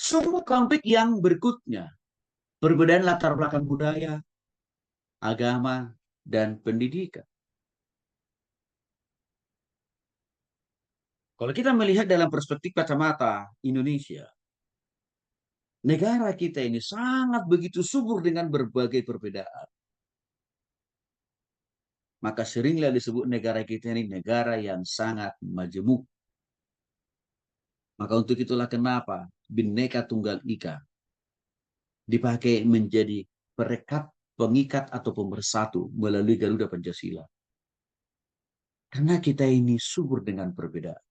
Semua konflik yang berikutnya, perbedaan latar belakang budaya, agama, dan pendidikan. Kalau kita melihat dalam perspektif kacamata Indonesia, negara kita ini sangat begitu subur dengan berbagai perbedaan. Maka seringlah disebut negara kita ini negara yang sangat majemuk. Maka untuk itulah kenapa Bhinneka Tunggal Ika dipakai menjadi perekat, pengikat, atau pemersatu melalui Garuda Pancasila. Karena kita ini subur dengan perbedaan.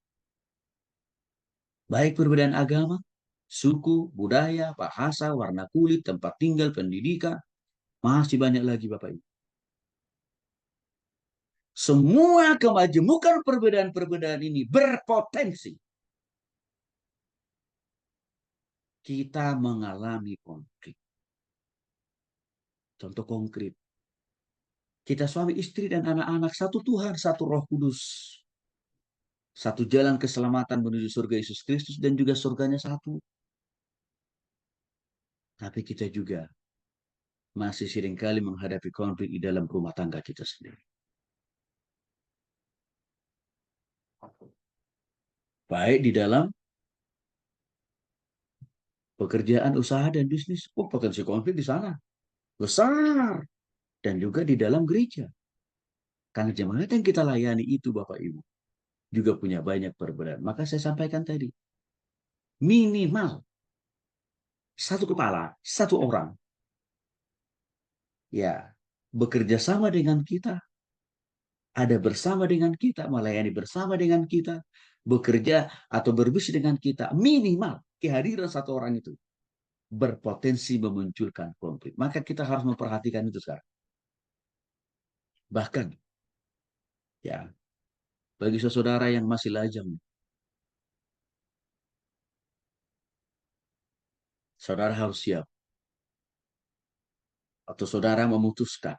Baik perbedaan agama, suku, budaya, bahasa, warna kulit, tempat tinggal, pendidikan, masih banyak lagi Bapak Ibu. Semua kemajemukan perbedaan-perbedaan ini berpotensi kita mengalami konflik. Contoh konkret, kita suami istri dan anak-anak satu Tuhan, satu Roh Kudus. Satu jalan keselamatan menuju surga Yesus Kristus dan juga surganya satu. Tapi kita juga masih seringkali menghadapi konflik di dalam rumah tangga kita sendiri. Baik di dalam pekerjaan, usaha, dan bisnis. Oh, potensi konflik di sana besar. Dan juga di dalam gereja. Karena jemaat yang kita layani itu Bapak Ibu juga punya banyak perbedaan. Maka saya sampaikan tadi, minimal satu kepala, satu orang, ya, bekerja sama dengan kita, ada bersama dengan kita, melayani bersama dengan kita, bekerja atau berbisnis dengan kita, minimal kehadiran satu orang itu berpotensi memunculkan konflik. Maka kita harus memperhatikan itu sekarang. Bahkan, ya, bagi saudara yang masih lajang, saudara harus siap. Atau saudara memutuskan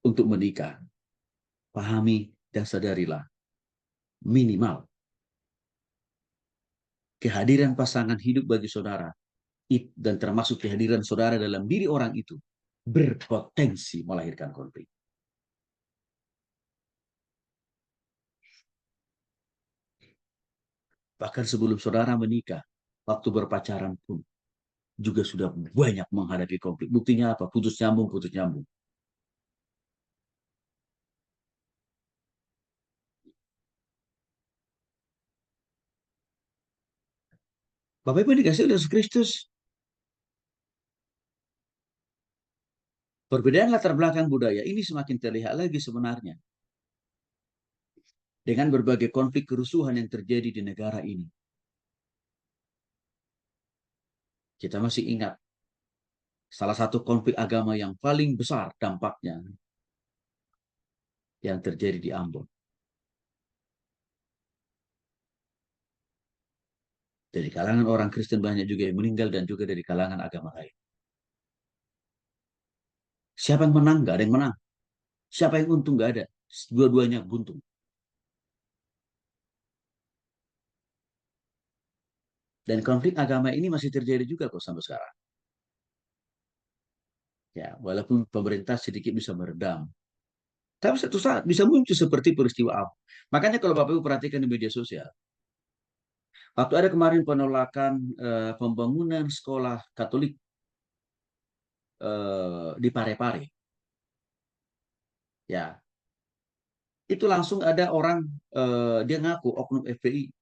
untuk menikah, pahami dan sadarilah minimal kehadiran pasangan hidup bagi saudara dan termasuk kehadiran saudara dalam diri orang itu berpotensi melahirkan konflik. Bahkan sebelum saudara menikah, waktu berpacaran pun juga sudah banyak menghadapi konflik. Buktinya apa? Putus nyambung, putus nyambung. Bapak Ibu dikasih oleh Yesus Kristus, perbedaan latar belakang budaya ini semakin terlihat lagi sebenarnya dengan berbagai konflik kerusuhan yang terjadi di negara ini. Kita masih ingat salah satu konflik agama yang paling besar dampaknya yang terjadi di Ambon. Dari kalangan orang Kristen banyak juga yang meninggal dan juga dari kalangan agama lain. Siapa yang menang? Gak ada yang menang. Siapa yang untung? Gak ada. Dua-duanya buntung. Dan konflik agama ini masih terjadi juga kok sampai sekarang. Ya, walaupun pemerintah sedikit bisa meredam. Tapi satu saat bisa muncul seperti peristiwa Ambon. Makanya kalau Bapak Ibu perhatikan di media sosial, waktu ada kemarin penolakan pembangunan sekolah Katolik di Parepare, ya itu langsung ada orang dia ngaku oknum FPI,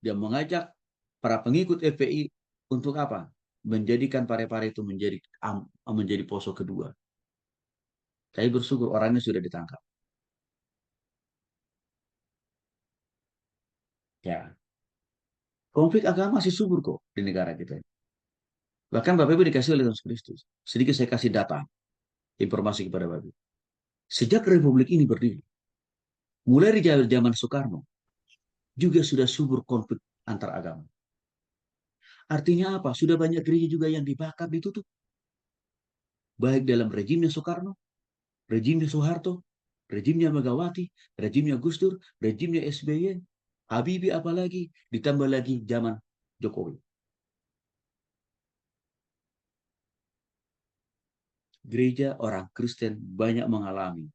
dia mengajak para pengikut FPI untuk apa? Menjadikan Parepare itu menjadi poso kedua. Saya bersyukur orangnya sudah ditangkap. Ya, konflik agama masih subur kok di negara kita. Bahkan Bapak Ibu dikasih oleh Yesus Kristus. Sedikit saya kasih data, informasi kepada Bapak Ibu. Sejak Republik ini berdiri, mulai dari zaman Soekarno, juga sudah subur konflik antar agama. Artinya apa? Sudah banyak gereja juga yang dibakar, ditutup. Baik dalam rejimnya Soekarno, rejimnya Soeharto, rejimnya Megawati, rejimnya Gus Dur, rejimnya SBY, Habibie apalagi, ditambah lagi zaman Jokowi. Gereja orang Kristen banyak mengalami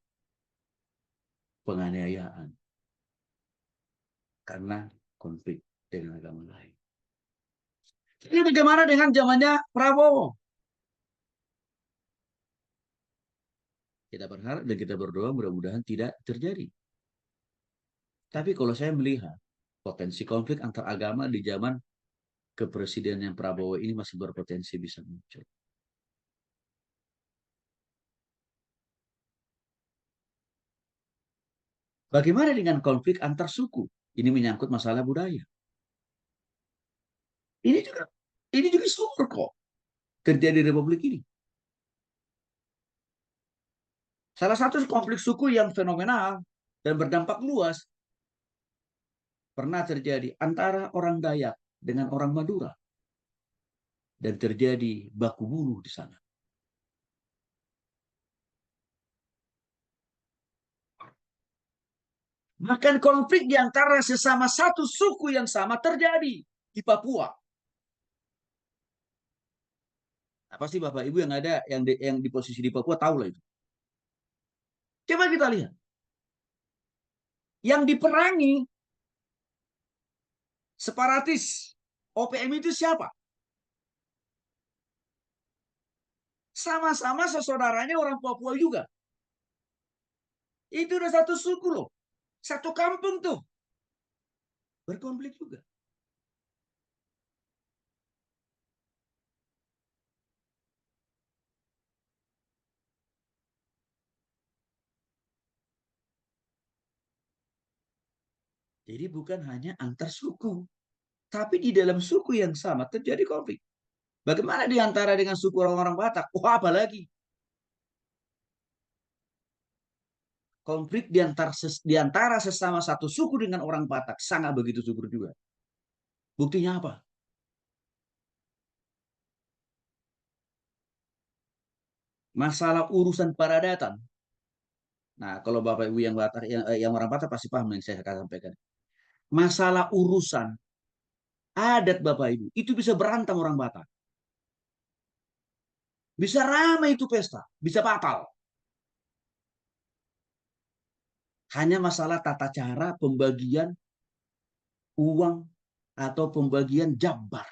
penganiayaan karena konflik dengan agama lain. Ini bagaimana dengan zamannya Prabowo? Kita berharap dan kita berdoa mudah-mudahan tidak terjadi. Tapi kalau saya melihat potensi konflik antar agama di zaman kepresidenan Prabowo ini masih berpotensi bisa muncul. Bagaimana dengan konflik antar suku? Ini menyangkut masalah budaya. Ini juga ini juga sumber kok terjadi di Republik ini. Salah satu konflik suku yang fenomenal dan berdampak luas pernah terjadi antara orang Dayak dengan orang Madura dan terjadi baku bunuh di sana. Bahkan konflik di antara sesama satu suku yang sama terjadi di Papua. Nah, pasti Bapak Ibu yang ada yang di posisi di Papua tahu lah itu. Coba kita lihat. Yang diperangi separatis OPM itu siapa? Sama-sama sesaudaranya orang Papua juga. Itu udah satu suku loh. Satu kampung tuh. Berkonflik juga. Jadi bukan hanya antar suku. Tapi di dalam suku yang sama terjadi konflik. Bagaimana di antara dengan suku orang-orang Batak? Oh, apalagi konflik di antara sesama satu suku dengan orang Batak sangat begitu subur juga. Buktinya apa? Masalah urusan paradatan. Nah, kalau Bapak Ibu yang Batak yang orang Batak pasti paham yang saya akan sampaikan. Masalah urusan adat Bapak Ibu itu bisa berantam orang Batak. Bisa ramai itu pesta, bisa batal. Hanya masalah tata cara pembagian uang atau pembagian jabar.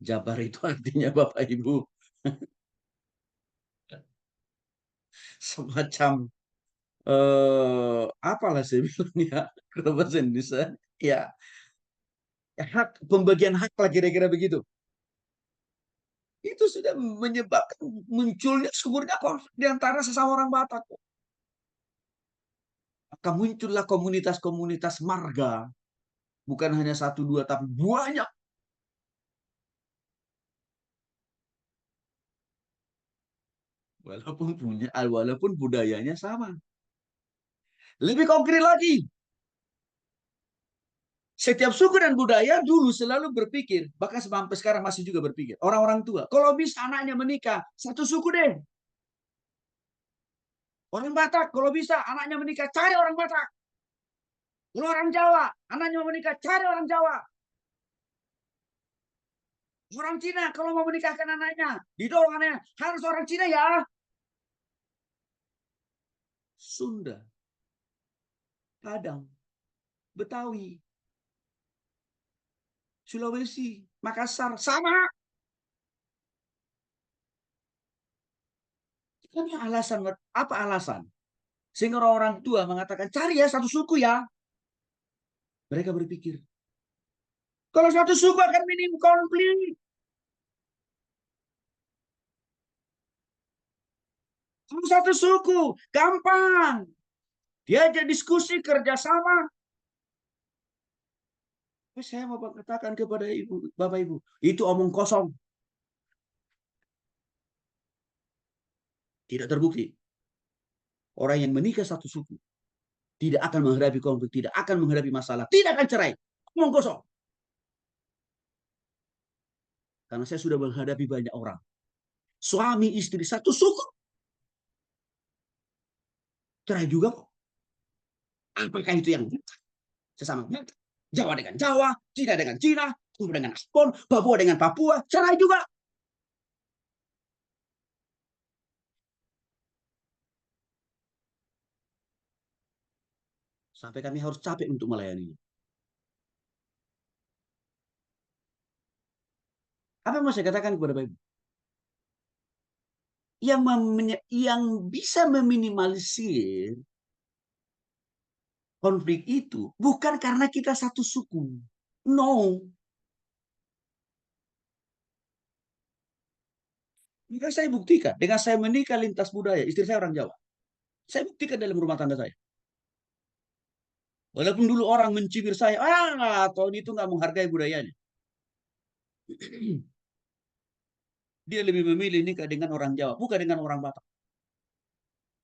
Jabar itu artinya Bapak Ibu semacam apalah saya bilang ya kalau bahasa Indonesia ya hak pembagian hak lah kira-kira begitu. Itu sudah menyebabkan munculnya suburnya konflik di antara sesama orang Batak. Maka muncullah komunitas-komunitas marga, bukan hanya satu dua tapi banyak. Walaupun budayanya sama. Lebih konkret lagi, setiap suku dan budaya dulu selalu berpikir, bahkan sampai sekarang masih juga berpikir, orang-orang tua, kalau bisa anaknya menikah, satu suku deh. Orang Batak, kalau bisa anaknya menikah, cari orang Batak. Kalau orang Jawa, anaknya mau menikah, cari orang Jawa. Orang Cina, kalau mau menikahkan anaknya, didorong anaknya, harus orang Cina ya. Sunda, Padang, Betawi, Sulawesi, Makassar, sama. Alasan apa alasan? Sehingga orang tua mengatakan cari ya satu suku ya. Mereka berpikir kalau satu suku akan minim konflik. Kalau satu suku gampang. Diajak diskusi kerjasama. Saya mau katakan kepada ibu, bapak ibu, itu omong kosong, tidak terbukti. Orang yang menikah satu suku tidak akan menghadapi konflik, tidak akan menghadapi masalah, tidak akan cerai. Omong kosong. Karena saya sudah menghadapi banyak orang. Suami istri satu suku cerai juga kok. Apakah itu yang sesama? Jawa dengan Jawa, Cina dengan Cina, Papua dengan Ambon, Papua dengan Papua, cerai juga. Sampai kami harus capek untuk melayani. Apa yang mau saya katakan kepada Bapak Ibu? Yang bisa meminimalisir konflik itu bukan karena kita satu suku. No. Maka saya buktikan dengan saya menikah lintas budaya, istri saya orang Jawa. Saya buktikan dalam rumah tangga saya. Walaupun dulu orang mencibir saya, Tony itu nggak menghargai budayanya. Dia lebih memilih nikah dengan orang Jawa, bukan dengan orang Batak.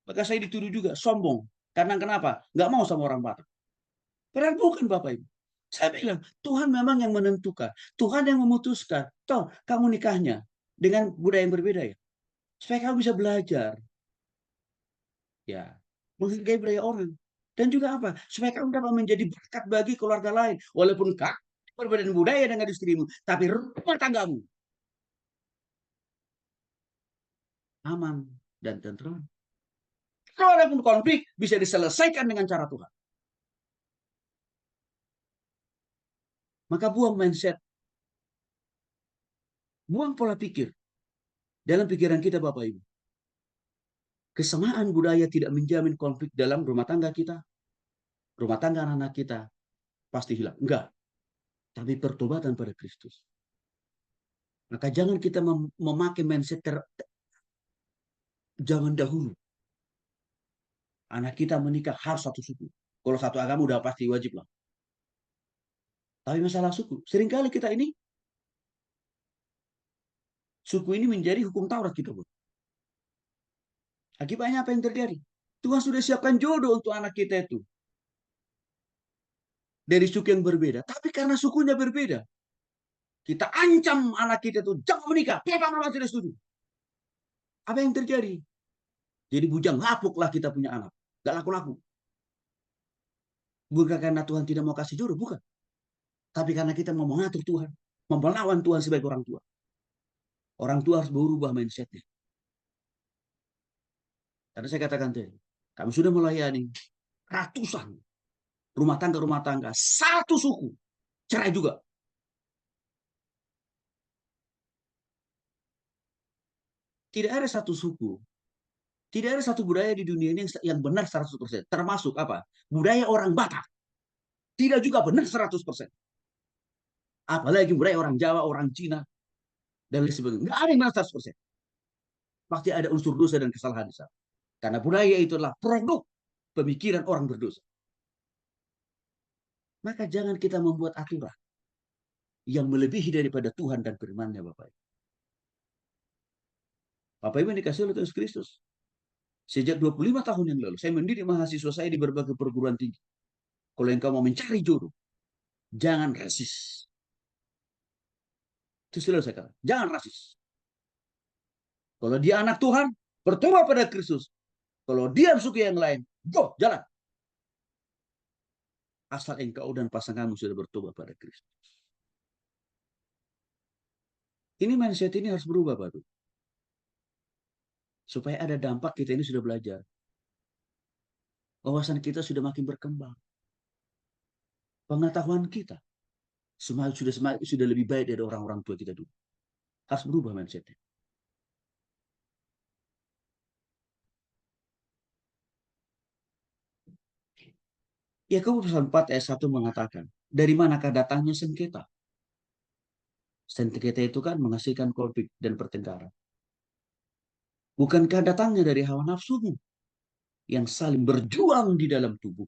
Maka saya dituduh juga sombong. Karena kenapa? Nggak mau sama orang Batak. Padahal bukan Bapak Ibu. Saya bilang, Tuhan memang yang menentukan. Tuhan yang memutuskan. Toh, kamu nikahnya dengan budaya yang berbeda ya. Supaya kamu bisa belajar. Ya, menghargai budaya orang. Dan juga apa? Supaya kamu dapat menjadi berkat bagi keluarga lain. Walaupun kamu berbeda budaya dengan istrimu. Tapi rumah tanggamu aman dan tentram. Kalau ada pun konflik, bisa diselesaikan dengan cara Tuhan. Maka buang mindset, buang pola pikir dalam pikiran kita Bapak Ibu. Kesamaan budaya tidak menjamin konflik dalam rumah tangga kita, rumah tangga anak kita pasti hilang. Enggak, tapi pertobatan pada Kristus. Maka jangan kita memakai mindset jangan dahulu. Anak kita menikah harus satu suku. Kalau satu agama udah pasti wajib lah. Tapi masalah suku, seringkali kita ini suku ini menjadi hukum Taurat kita, Bu. Akibatnya apa yang terjadi? Tuhan sudah siapkan jodoh untuk anak kita itu dari suku yang berbeda. Tapi karena sukunya berbeda, kita ancam anak kita itu jangan menikah. Papa mama tidak setuju. Apa yang terjadi? Jadi bujang lapuk lah kita punya anak. Gak laku-laku. Bukan karena Tuhan tidak mau kasih jodoh, bukan. Tapi karena kita mau mengatur Tuhan, mau melawan Tuhan sebagai orang tua. Orang tua harus berubah mindsetnya. Karena saya katakan tadi, kami sudah melayani ratusan rumah tangga satu suku cerai juga. Tidak ada satu suku, tidak ada satu budaya di dunia ini yang benar 100%. Termasuk apa? Budaya orang Batak. Tidak juga benar 100%. Apalagi budaya orang Jawa, orang Cina, dan lain sebagainya. Nggak ada yang benar 100%. Pasti ada unsur dosa dan kesalahan di sana. Karena budaya itu adalah produk pemikiran orang berdosa. Maka jangan kita membuat aturan yang melebihi daripada Tuhan dan firman-Nya, Bapak. Bapak Ibu yang dikasih oleh Yesus Kristus. Sejak 25 tahun yang lalu, saya mendidik mahasiswa saya di berbagai perguruan tinggi. Kalau engkau mau mencari jodoh, jangan rasis. Itu selalu saya katakan. Jangan rasis. Kalau dia anak Tuhan, bertobat pada Kristus. Kalau dia suku yang lain, go, jalan. Asal engkau dan pasanganmu sudah bertobat pada Kristus. Ini mindset ini harus berubah, Bapak. Supaya ada dampak kita ini sudah belajar. Wawasan kita sudah makin berkembang. Pengetahuan kita sudah lebih baik dari orang-orang tua kita dulu. Harus berubah mindsetnya. Yakobus pasal 4 ayat 1 mengatakan, dari manakah datangnya sengketa? Sengketa itu kan menghasilkan konflik dan pertengkaran. Bukankah datangnya dari hawa nafsumu yang saling berjuang di dalam tubuh?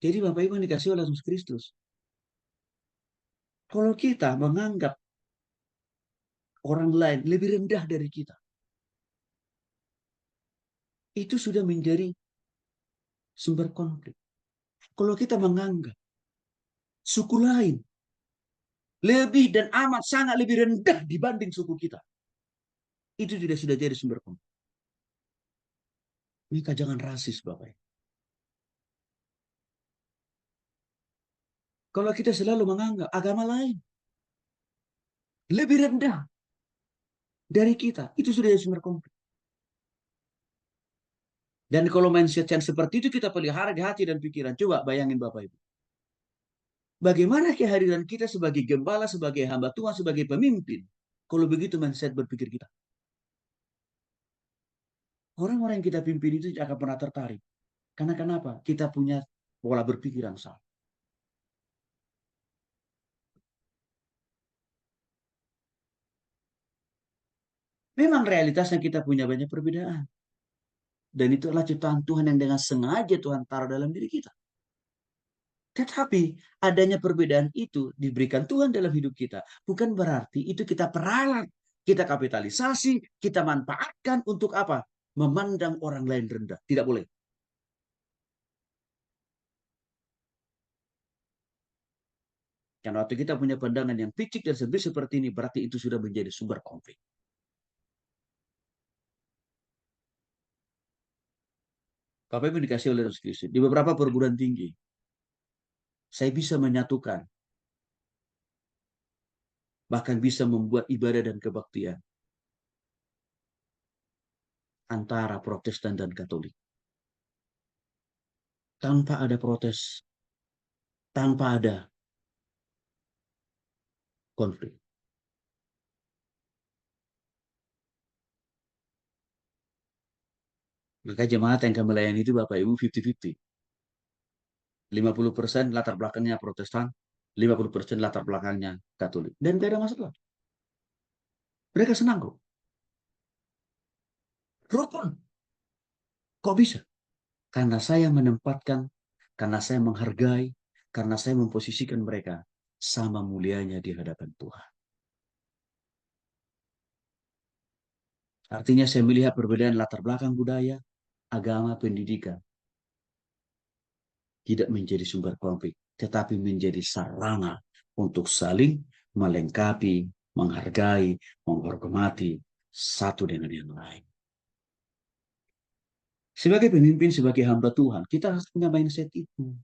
Jadi Bapak Ibu yang dikasih oleh Yesus Kristus. Kalau kita menganggap orang lain lebih rendah dari kita, itu sudah menjadi sumber konflik. Kalau kita menganggap suku lain lebih dan amat sangat lebih rendah dibanding suku kita, itu tidak sudah jadi sumber konflik. Maka jangan rasis, Bapak. Kalau kita selalu menganggap agama lain lebih rendah dari kita, itu sudah jadi sumber konflik. Dan kalau mindset yang seperti itu kita pelihara di hati dan pikiran, coba bayangin Bapak Ibu. Bagaimana kehadiran kita sebagai gembala, sebagai hamba Tuhan, sebagai pemimpin? Kalau begitu mindset berpikir kita. Orang-orang yang kita pimpin itu tidak akan pernah tertarik. Karena kenapa? Kita punya pola berpikir yang salah. Memang realitasnya kita punya banyak perbedaan. Dan itu adalah ciptaan Tuhan yang dengan sengaja Tuhan taruh dalam diri kita. Tetapi adanya perbedaan itu diberikan Tuhan dalam hidup kita. Bukan berarti itu kita peralat, kita kapitalisasi, kita manfaatkan untuk apa? Memandang orang lain rendah. Tidak boleh. Karena waktu kita punya pandangan yang picik dan sempit seperti ini, berarti itu sudah menjadi sumber konflik. Bapak Ibu dikasih oleh Yesus Kristus. Di beberapa perguruan tinggi, saya bisa menyatukan, bahkan bisa membuat ibadah dan kebaktian antara Protestan dan Katolik. Tanpa ada protes, tanpa ada konflik. Maka jemaat yang kami layani itu Bapak Ibu 50-50. 50% latar belakangnya Protestan, 50% latar belakangnya Katolik. Dan tidak ada masalah. Mereka senang kok. Rukun. Kok bisa? Karena saya menempatkan, karena saya menghargai, karena saya memposisikan mereka sama mulianya di hadapan Tuhan. Artinya saya melihat perbedaan latar belakang budaya, agama, pendidikan. Tidak menjadi sumber konflik, tetapi menjadi sarana untuk saling melengkapi, menghargai, menghormati satu dengan yang lain. Sebagai pemimpin, sebagai hamba Tuhan, kita harus punya mindset itu.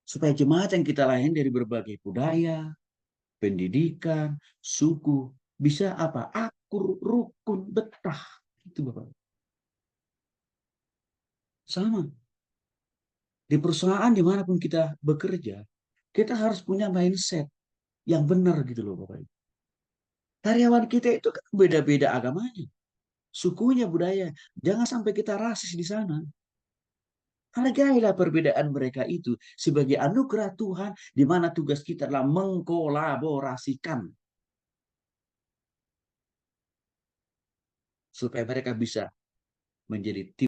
Supaya jemaat yang kita layani dari berbagai budaya, pendidikan, suku, bisa apa? Akur, rukun, betah. Itu Bapak. Sama. Di perusahaan dimanapun kita bekerja, kita harus punya mindset yang benar gitu loh Bapak. Karyawan kita itu kan beda-beda agamanya, sukunya, budaya. Jangan sampai kita rasis di sana. Hargailah perbedaan mereka itu sebagai anugerah Tuhan, di mana tugas kita adalah mengkolaborasikan supaya mereka bisa menjadi tim